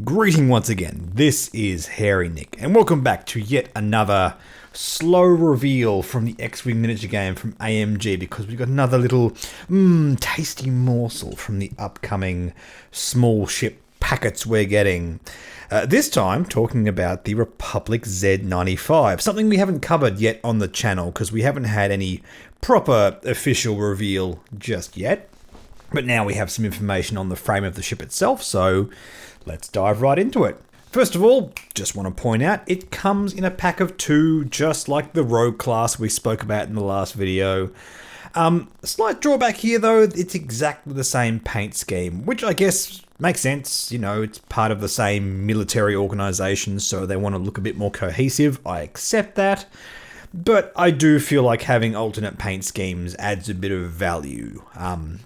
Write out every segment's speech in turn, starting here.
Greeting once again, this is Hairy Nick, and welcome back to yet another slow reveal from the X-Wing miniature game from AMG, because we've got another little tasty morsel from the upcoming small ship packets we're getting. This time talking about the Republic Z95, something we haven't covered yet on the channel because we haven't had any proper official reveal just yet. But now we have some information on the frame of the ship itself, so let's dive right into it. First of all, just want to point out, it comes in a pack of 2, just like the Rogue class we spoke about in the last video. Slight drawback here though, it's exactly the same paint scheme, which I guess makes sense. You know, it's part of the same military organization, so they want to look a bit more cohesive. I accept that. But I do feel like having alternate paint schemes adds a bit of value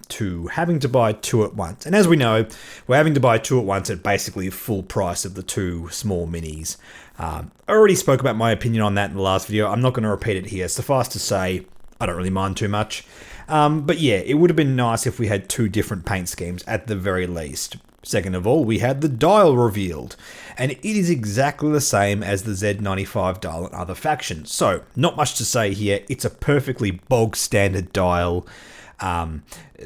to having to buy 2 at once. And as we know, we're having to buy 2 at once at basically full price of the 2 small minis. I already spoke about my opinion on that in the last video. I'm not going to repeat it here. Suffice to say, I don't really mind too much. But yeah, it would have been nice if we had 2 different paint schemes at the very least. Second of all, we had the dial revealed, and it is exactly the same as the Z95 dial and other factions. So, not much to say here. It's a perfectly bog standard dial.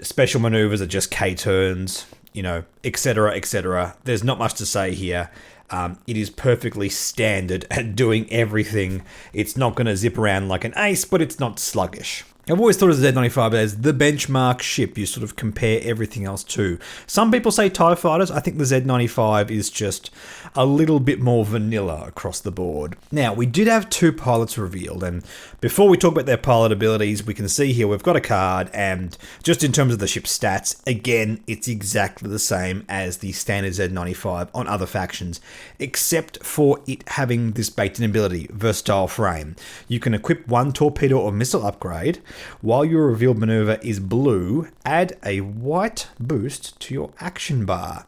Special maneuvers are just K turns, you know, etc, etc. There's not much to say here. It is perfectly standard at doing everything. It's not going to zip around like an ace, but it's not sluggish. I've always thought of the Z95 as the benchmark ship you sort of compare everything else to. Some people say TIE fighters. I think the Z95 is just a little bit more vanilla across the board. Now, we did have 2 pilots revealed, and before we talk about their pilot abilities, we can see here we've got a card, and just in terms of the ship's stats, again, it's exactly the same as the standard Z95 on other factions, except for it having this baked-in ability, versatile frame. You can equip 1 torpedo or missile upgrade. While your revealed maneuver is blue, add a white boost to your action bar.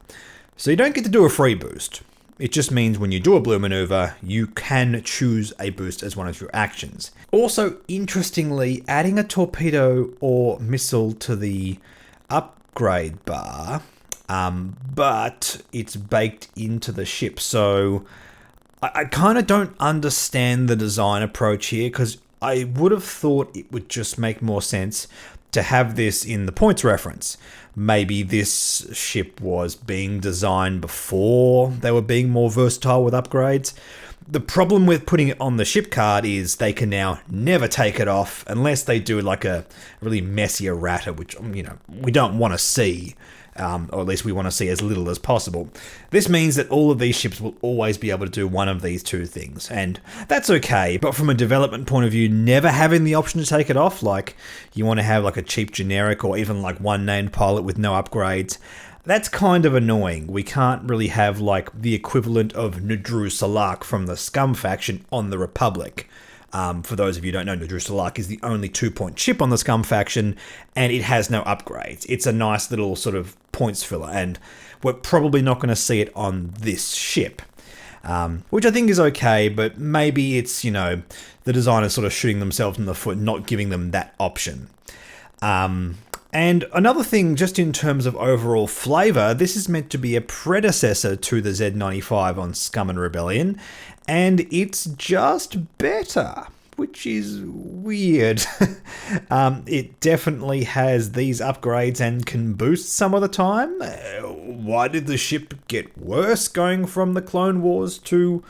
So you don't get to do a free boost. It just means when you do a blue maneuver, you can choose a boost as one of your actions. Also, interestingly, adding a torpedo or missile to the upgrade bar, but it's baked into the ship. So I kind of don't understand the design approach here, because I would have thought it would just make more sense to have this in the points reference. Maybe this ship was being designed before they were being more versatile with upgrades. The problem with putting it on the ship card is they can now never take it off unless they do like a really messy errata, which, you know, we don't want to see. Or at least we want to see as little as possible. This means that all of these ships will always be able to do one of these 2 things, and that's okay, but from a development point of view, never having the option to take it off, like you want to have like a cheap generic or even like 1 named pilot with no upgrades, that's kind of annoying. We can't really have like the equivalent of Nadru Salak from the Scum faction on the Republic. For those of you who don't know, Nadru Salak is the only 2-point ship on the Scum faction, and it has no upgrades. It's a nice little sort of points filler, and we're probably not going to see it on this ship. Which I think is okay, but maybe it's, you know, the designers sort of shooting themselves in the foot, not giving them that option. And another thing, just in terms of overall flavour, this is meant to be a predecessor to the Z95 on Scum and Rebellion, and it's just better, which is weird. It definitely has these upgrades and can boost some of the time. Why did the ship get worse going from the Clone Wars to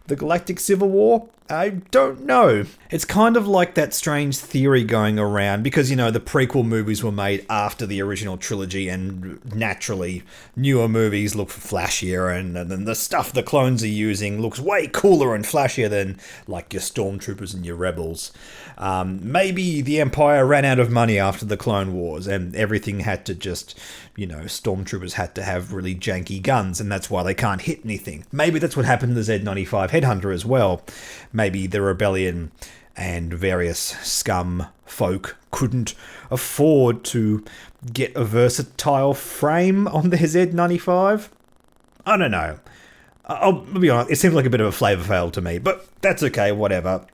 the Galactic Civil War? I don't know. It's kind of like that strange theory going around, because, you know, the prequel movies were made after the original trilogy, and naturally newer movies look flashier, and the stuff the clones are using looks way cooler and flashier than like your stormtroopers and your rebels. Maybe the Empire ran out of money after the Clone Wars, and everything had to just, you know, stormtroopers had to have really janky guns, and that's why they can't hit anything. Maybe that's what happened to the Z95 Headhunter as well. Maybe the Rebellion and various Scum folk couldn't afford to get a versatile frame on their Z95. I don't know. I'll be honest, it seems like a bit of a flavour fail to me, but that's okay, whatever.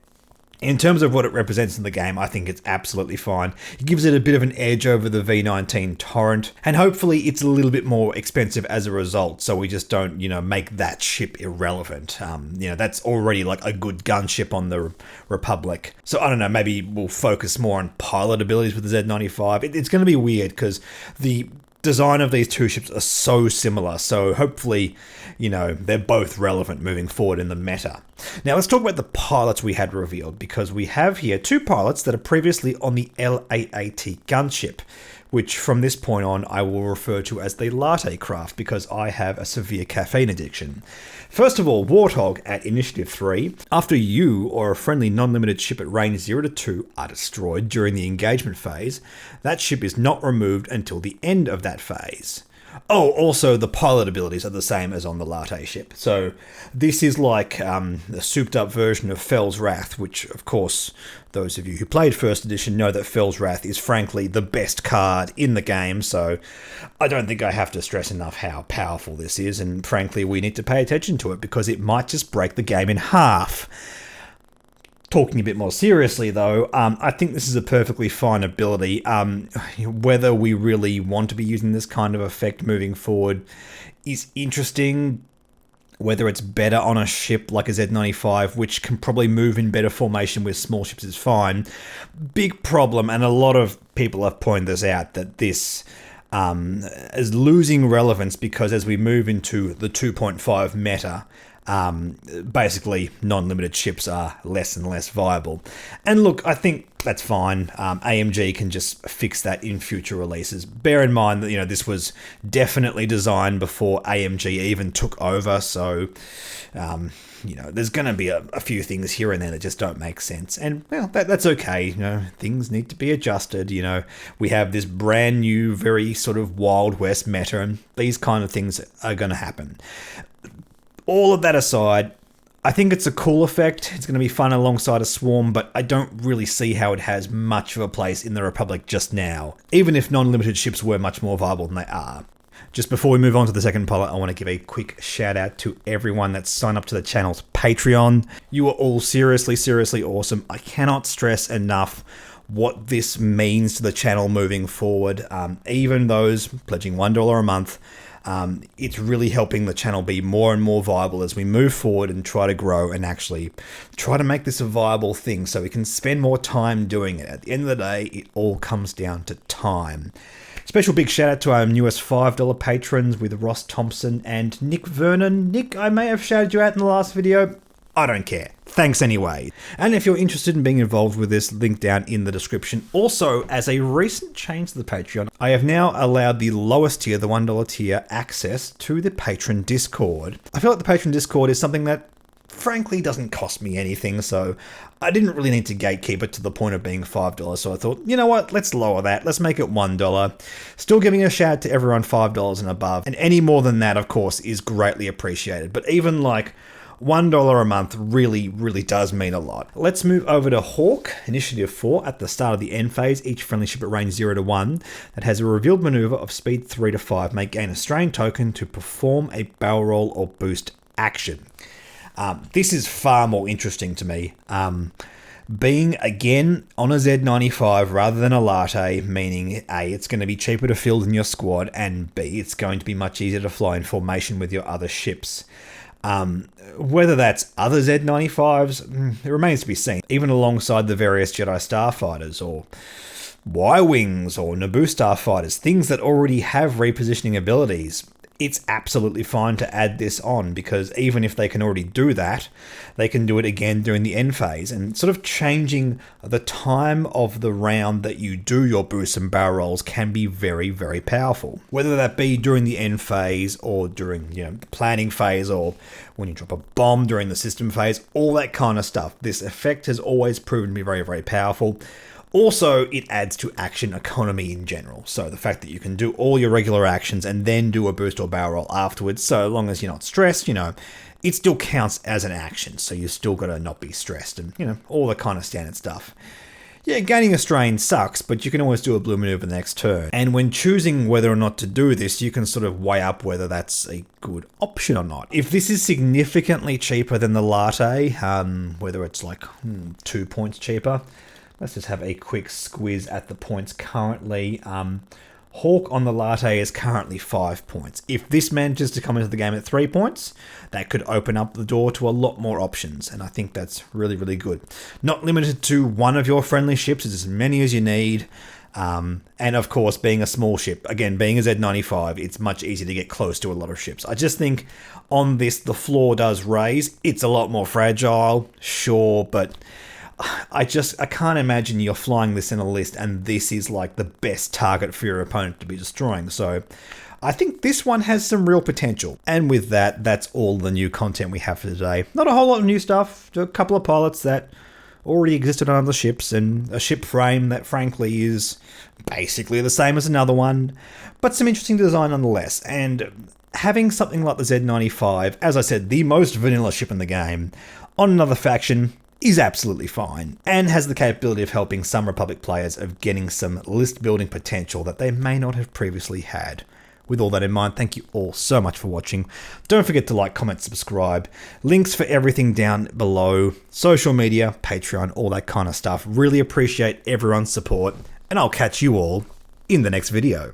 In terms of what it represents in the game, I think it's absolutely fine. It gives it a bit of an edge over the V19 Torrent, and hopefully it's a little bit more expensive as a result, so we just don't, make that ship irrelevant. That's already like a good gunship on the Republic. So I don't know, maybe we'll focus more on pilot abilities with the Z95. It's going to be weird because the design of these two ships are so similar, so hopefully, they're both relevant moving forward in the meta. Now let's talk about the pilots we had revealed, because we have here two pilots that are previously on the LAAT gunship, which from this point on I will refer to as the latte craft because I have a severe caffeine addiction. First of all, Warthog at Initiative 3. After you or a friendly non-limited ship at range 0 to 2 are destroyed during the engagement phase, that ship is not removed until the end of that phase. Oh, also the pilot abilities are the same as on the latte ship. So this is like a souped up version of Fel's Wrath, which of course those of you who played first edition know that Fel's Wrath is frankly the best card in the game, so I don't think I have to stress enough how powerful this is, and frankly we need to pay attention to it because it might just break the game in half. Talking a bit more seriously though, I think this is a perfectly fine ability. Whether we really want to be using this kind of effect moving forward is interesting. Whether it's better on a ship like a Z95, which can probably move in better formation with small ships, is fine. Big problem, and a lot of people have pointed this out, that this is losing relevance because as we move into the 2.5 meta, basically non-limited ships are less and less viable. And look, I think that's fine. AMG can just fix that in future releases. Bear in mind that, this was definitely designed before AMG even took over, so, there's going to be a few things here and there that just don't make sense. And, well, that's okay. Things need to be adjusted. We have this brand new, very sort of Wild West meta, and these kind of things are going to happen. All of that aside, I think it's a cool effect. It's going to be fun alongside a swarm, but I don't really see how it has much of a place in the Republic just now, even if non-limited ships were much more viable than they are. Just before we move on to the second pilot, I want to give a quick shout out to everyone that's signed up to the channel's Patreon. You are all seriously, seriously awesome. I cannot stress enough what this means to the channel moving forward. Even those pledging $1 a month, it's really helping the channel be more and more viable as we move forward and try to grow and actually try to make this a viable thing so we can spend more time doing it. At the end of the day, it all comes down to time. Special big shout out to our newest $5 patrons with Ross Thompson and Nick Vernon. Nick, I may have shouted you out in the last video. I don't care. Thanks anyway. And if you're interested in being involved with this, link down in the description. Also, as a recent change to the Patreon, I have now allowed the lowest tier, the $1 tier, access to the Patron Discord. I feel like the Patron Discord is something that frankly doesn't cost me anything, so I didn't really need to gatekeep it to the point of being $5, so I thought, you know what, let's lower that, let's make it $1. Still giving a shout out to everyone $5 and above, and any more than that, of course, is greatly appreciated. But even like $1 a month really, really does mean a lot. Let's move over to Hawk, Initiative 4. At the start of the end phase, each friendly ship at range 0 to 1 that has a revealed maneuver of speed 3 to 5 may gain a strain token to perform a barrel roll or boost action. This is far more interesting to me. Being, again, on a Z95 rather than a latte, meaning A, it's going to be cheaper to field in your squad, and B, it's going to be much easier to fly in formation with your other ships. Whether that's other Z95s, it remains to be seen, even alongside the various Jedi Starfighters, or Y-Wings, or Naboo Starfighters, things that already have repositioning abilities. It's absolutely fine to add this on, because even if they can already do that, they can do it again during the end phase, and sort of changing the time of the round that you do your boosts and barrel rolls can be very, very powerful. Whether that be during the end phase, or during the planning phase, or when you drop a bomb during the system phase, all that kind of stuff. This effect has always proven to be very, very powerful. Also, it adds to action economy in general. So the fact that you can do all your regular actions and then do a boost or barrel roll afterwards, so long as you're not stressed, it still counts as an action. So you still got to not be stressed and, all the kind of standard stuff. Yeah, gaining a strain sucks, but you can always do a blue maneuver the next turn. And when choosing whether or not to do this, you can sort of weigh up whether that's a good option or not. If this is significantly cheaper than the latte, whether it's like 2 points cheaper, let's just have a quick squiz at the points currently. Hawk on the latte is currently 5 points. If this manages to come into the game at 3 points, that could open up the door to a lot more options, and I think that's really, really good. Not limited to one of your friendly ships, it's as many as you need. And of course, being a small ship, again, being a Z95, it's much easier to get close to a lot of ships. I just think on this, the floor does raise. It's a lot more fragile, sure, but I can't imagine you're flying this in a list and this is like the best target for your opponent to be destroying. So I think this one has some real potential. And with that, that's all the new content we have for today. Not a whole lot of new stuff, just a couple of pilots that already existed on other ships and a ship frame that frankly is basically the same as another one, but some interesting design nonetheless. And having something like the Z95, as I said, the most vanilla ship in the game, on another faction is absolutely fine, and has the capability of helping some Republic players of getting some list building potential that they may not have previously had. With all that in mind, thank you all so much for watching. Don't forget to like, comment, subscribe. Links for everything down below. Social media, Patreon, all that kind of stuff. Really appreciate everyone's support, and I'll catch you all in the next video.